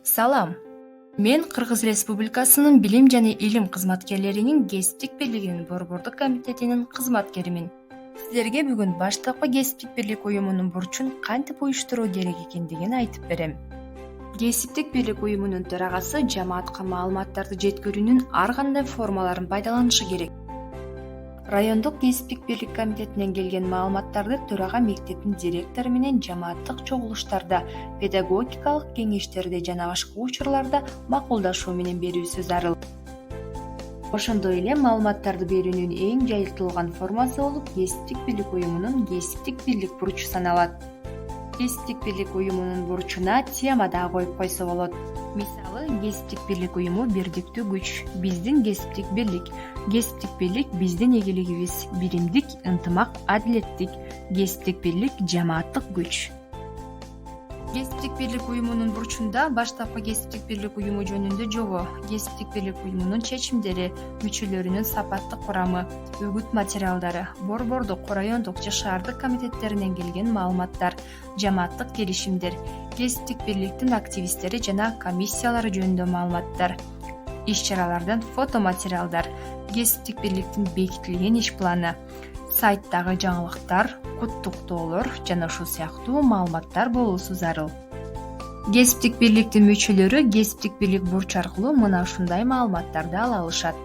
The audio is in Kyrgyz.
Салам. Мен Кыргыз Республикасынын Билим жана Илим кызматкерлеринин кесиптик бирлигинин Борбордук комитетинин кызматкеримин. Силерге бүгүн Баштапкы кесиптик бирлик уюмунун бурчун кантип уюштуруу керек экендигин айтып берем. Кесиптик бирлик уюмунун төрагасы жамаатка маалыматтарды жеткирүүнүн ар кандай формаларын пайдаланышы керек. Райондук кесиптик бирлик комитетинен келген маалыматтарды төрага мектептин директору менен жамааттык чогулуштарда, педагогикалык кеңештерде жана башка учурларда макулдашуу менен берүүсү зарыл. Ошондой эле маалыматтарды берүүнүн эң жайылтылган формасы болуп кесиптик бирлик уюмунун кесиптик бирлик бурчу саналат. Кесиптик бирлик уюмунун бурчуна тема да коюп койсо болот. Мисалы, кесиптик бирлик уюму бирдиктүү күч, биздин кесиптик бирлик. Кесиптик бирлик биздин эгелигибиз, биримдик, ынтымак, адилеттик. Кесиптик бирлик жамааттык күч. Кесиптик бирлик уюмунун бурчунда баштапкы кесиптик бирлик уюму жөнүндө жобо, кесиптик бирлик уюмунун чечимдери, мүчөлөрүнүн сапаттык курамы, үгүт материалдары, борбордук, райондук же шаардык комитеттеринен келген маалыматтар, жамааттык келишимдер, кесиптик бирликтин активисттери жана комиссиялары жөнүндө маалыматтар, иш-чаралардан фотоматериалдар, кесиптик бирликтин бекитилген иш планы, сайттагы жаңылыктар, куттуктоолор жана ушул сыяктуу маалыматтар болуусу зарыл. Кесиптик бирликтин мүчөлөрү кесиптик бирлик бурчу аркылуу мына ушундай маалыматтарды ала алышат.